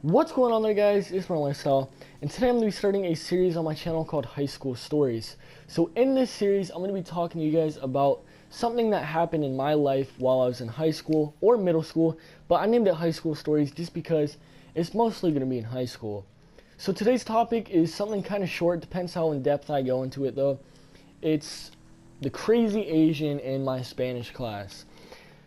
What's going on there, guys? It's my Lifestyle, and today I'm going to be starting a series on my channel called High School Stories. So in this series, I'm going to be talking to you guys about something that happened in my life while I was in high school or middle school, but I named it High School Stories just because it's mostly going to be in high school. So today's topic is something kind of short, depends how in depth I go into it though. It's the crazy Asian in my Spanish class.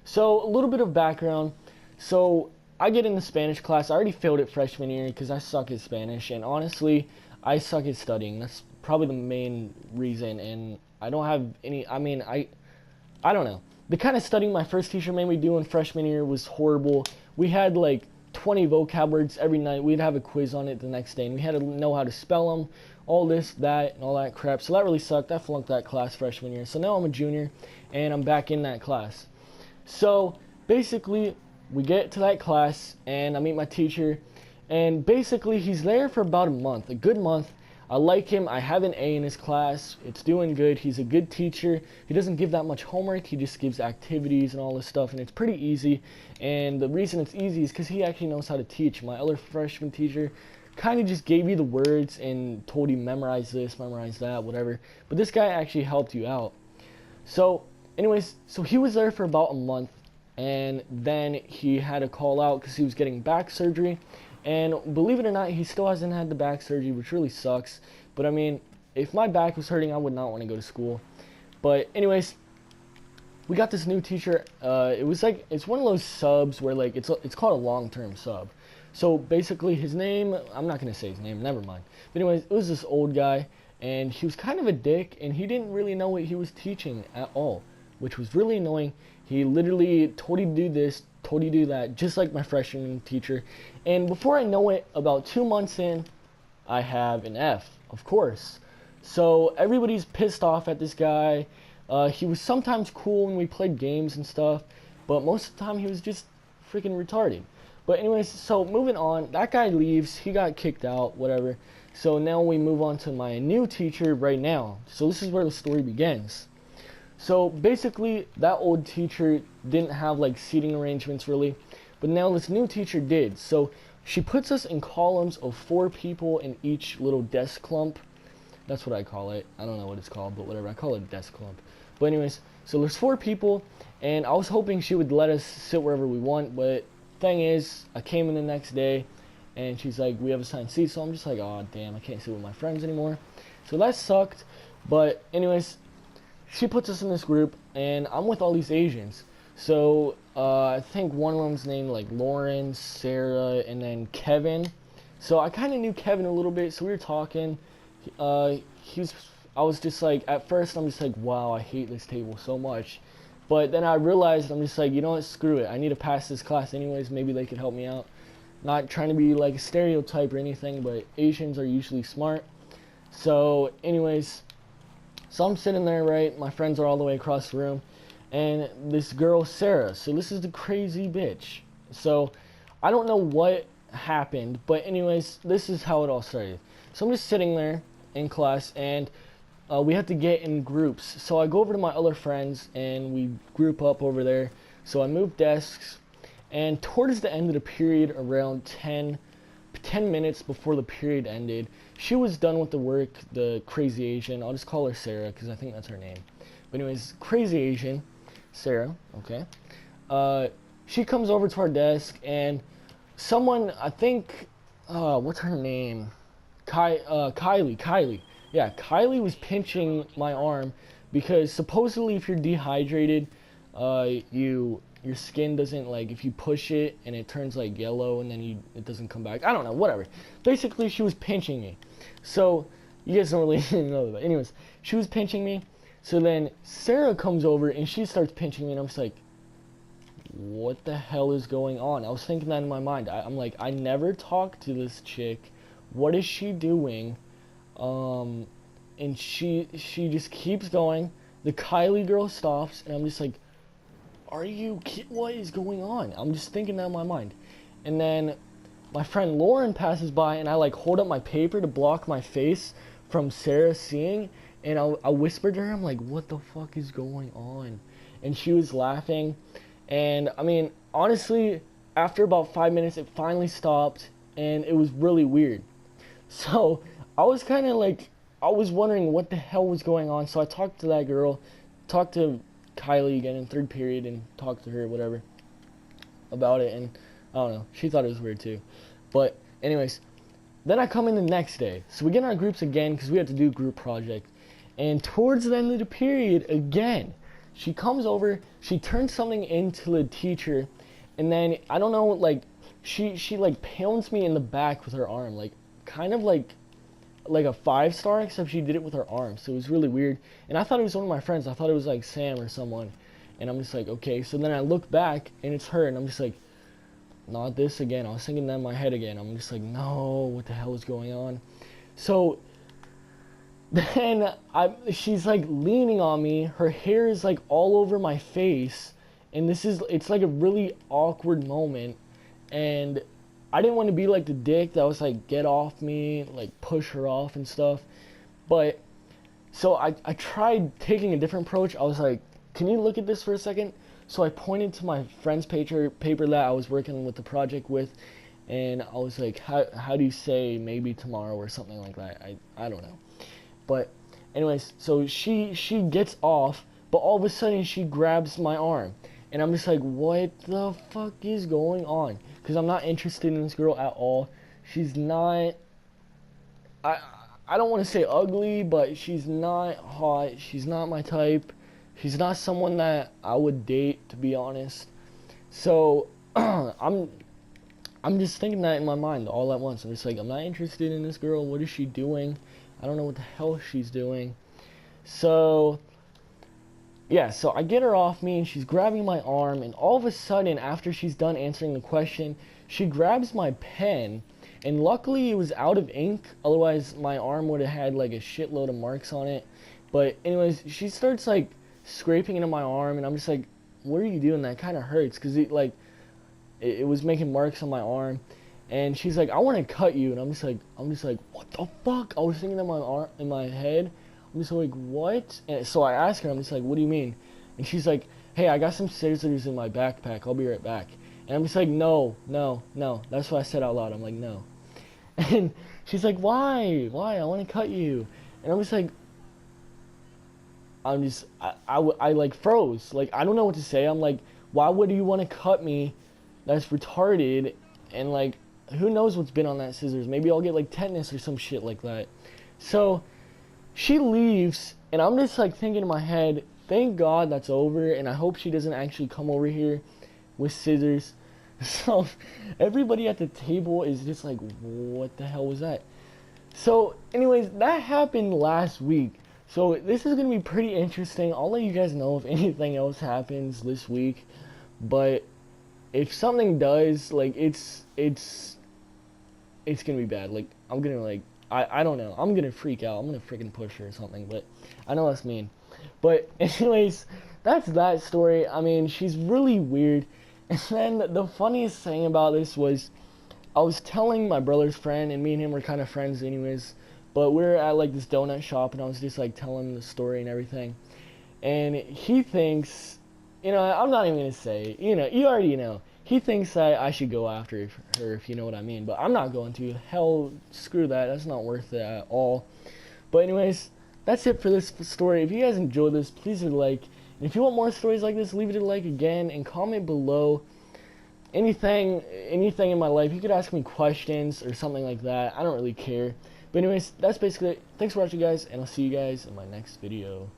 So a little bit of background. So I get into Spanish class. I already failed it freshman year because I suck at Spanish, and honestly, I suck at studying. That's probably the main reason. And I don't have any. I don't know. The kind of studying my first teacher made me do in freshman year was horrible. We had like 20 vocab words every night. We'd have a quiz on it the next day, and we had to know how to spell them, all this, that, and all that crap. So that really sucked. I flunked that class freshman year. So now I'm a junior, and I'm back in that class. So basically, we get to that class, and I meet my teacher, and basically he's there for about a good month. I like him. I have an A in his class. It's doing good. He's a good teacher. He doesn't give that much homework. He just gives activities and all this stuff, and it's pretty easy. And the reason it's easy is because he actually knows how to teach. My other freshman teacher kind of just gave you the words and told you memorize this, memorize that, whatever. But this guy actually helped you out. So anyways, so he was there for about a month, and then he had to call out because he was getting back surgery. And believe it or not, he still hasn't had the back surgery, which really sucks. But I mean, if my back was hurting, I would not want to go to school. But anyways, we got this new teacher. It's one of those subs where like it's called a long-term sub. So basically, his name, I'm not gonna say his name, never mind. But anyways, it was this old guy, and he was kind of a dick, and he didn't really know what he was teaching at all, which was really annoying. He literally told you to do this, told you to do that, just like my freshman teacher. And before I know it, about 2 months in, I have an F, of course. So everybody's pissed off at this guy. He was sometimes cool when we played games and stuff, but most of the time he was just freaking retarded. But anyways, so moving on, that guy leaves, he got kicked out, whatever. So now we move on to my new teacher right now. So this is where the story begins. So basically, that old teacher didn't have like seating arrangements really, but now this new teacher did. So she puts us in columns of 4 people in each little desk clump. That's what I call it. I don't know what it's called, but whatever. I call it a desk clump. But anyways, so there's 4 people, and I was hoping she would let us sit wherever we want, but thing is, I came in the next day, and she's like, we have assigned seats, so I'm just like, oh damn, I can't sit with my friends anymore. So that sucked, but anyways, she puts us in this group, and I'm with all these Asians. So I think one of them's named like Lauren, Sarah, and then Kevin. So I kind of knew Kevin a little bit, so we were talking. I was just like, at first I'm just like, wow, I hate this table so much. But then I realized, I'm just like, you know what, screw it. I need to pass this class anyways. Maybe they could help me out. Not trying to be like a stereotype or anything, but Asians are usually smart. So anyways, so I'm sitting there, right? My friends are all the way across the room. And this girl, Sarah. So this is the crazy bitch. So I don't know what happened, but anyways, this is how it all started. So I'm just sitting there in class, and we have to get in groups. So I go over to my other friends, and we group up over there. So I move desks, and towards the end of the period, around 10 minutes before the period ended, she was done with the work, the crazy Asian. I'll just call her Sarah because I think that's her name. But anyways, crazy Asian, Sarah, okay. She comes over to our desk, and someone, I think, what's her name? Kylie. Yeah, Kylie was pinching my arm because supposedly if you're dehydrated, your skin doesn't, like, if you push it and it turns like yellow and then it doesn't come back. I don't know, whatever. Basically, she was pinching me. So you guys don't really know that. Anyways, she was pinching me. So then Sarah comes over and she starts pinching me, and I'm just like, what the hell is going on? I was thinking that in my mind. I'm like, I never talked to this chick. What is she doing? And she just keeps going. The Kylie girl stops, and I'm just like, what is going on? I'm just thinking that in my mind. And then my friend Lauren passes by, and I like hold up my paper to block my face from Sarah seeing, and I whispered to her, I'm like, what the fuck is going on? And she was laughing, and I mean, honestly, after about 5 minutes, it finally stopped, and it was really weird. So I was kind of like, I was wondering what the hell was going on. So I talked to that girl, talked to Kylie again in third period, and talked to her, whatever, about it. And I don't know, she thought it was weird too. But anyways, then I come in the next day. So we get in our groups again because we had to do a group project. And towards the end of the period, again, she comes over, she turns something into the teacher, and then, I don't know, like, she like pounds me in the back with her arm, like, kind of like a 5-star, except she did it with her arm, so it was really weird. And I thought it was one of my friends. I thought it was like Sam or someone, and I'm just like, okay. So then I look back, and it's her, and I'm just like, not this again. I was thinking that in my head again. I'm just like, no, what the hell is going on? So then she's like leaning on me. Her hair is like all over my face, and it's like a really awkward moment. And I didn't want to be like the dick that was like, get off me, like push her off and stuff. But so I tried taking a different approach. I was like, can you look at this for a second? So I pointed to my friend's paper that I was working with the project with, and I was like, how do you say maybe tomorrow or something like that? I don't know. But anyways, so she gets off, but all of a sudden she grabs my arm. And I'm just like, what the fuck is going on? Because I'm not interested in this girl at all. She's not, I don't want to say ugly, but she's not hot. She's not my type. She's not someone that I would date, to be honest. So I'm just thinking that in my mind all at once. I'm just like, I'm not interested in this girl. What is she doing? I don't know what the hell she's doing. So yeah, so I get her off me, and she's grabbing my arm, and all of a sudden, after she's done answering the question, she grabs my pen, and luckily it was out of ink, otherwise my arm would have had like a shitload of marks on it. But anyways, she starts like scraping into my arm, and I'm just like, what are you doing? That kind of hurts, because it was making marks on my arm. And she's like, I want to cut you, and I'm just like, what the fuck? I was thinking in my head. I'm just like, what? And so I ask her, I'm just like, what do you mean? And she's like, hey, I got some scissors in my backpack. I'll be right back. And I'm just like, no. That's what I said out loud. I'm like, no. And she's like, why? I want to cut you. And I'm just like, I like froze. Like, I don't know what to say. I'm like, why would you want to cut me? That's retarded. And like, who knows what's been on that scissors? Maybe I'll get like tetanus or some shit like that. So she leaves, and I'm just like thinking in my head, thank God that's over, and I hope she doesn't actually come over here with scissors. So everybody at the table is just like, what the hell was that? So anyways, that happened last week. So this is going to be pretty interesting. I'll let you guys know if anything else happens this week. But if something does, like, it's going to be bad. Like, I'm going to, like, I don't know. I'm going to freak out. I'm going to freaking push her or something. But I know that's mean. But anyways, that's that story. I mean, she's really weird. And then the funniest thing about this was, I was telling my brother's friend, and me and him were kind of friends anyways, but we were at like this donut shop, and I was just like telling him the story and everything. And he thinks, you know, I'm not even going to say, you know, you already know. He thinks that I should go after her, if you know what I mean. But I'm not going to. Hell, screw that. That's not worth it at all. But anyways, that's it for this story. If you guys enjoyed this, please leave a like. And if you want more stories like this, leave it a like again. And comment below anything in my life. You could ask me questions or something like that. I don't really care. But anyways, that's basically it. Thanks for watching, guys. And I'll see you guys in my next video.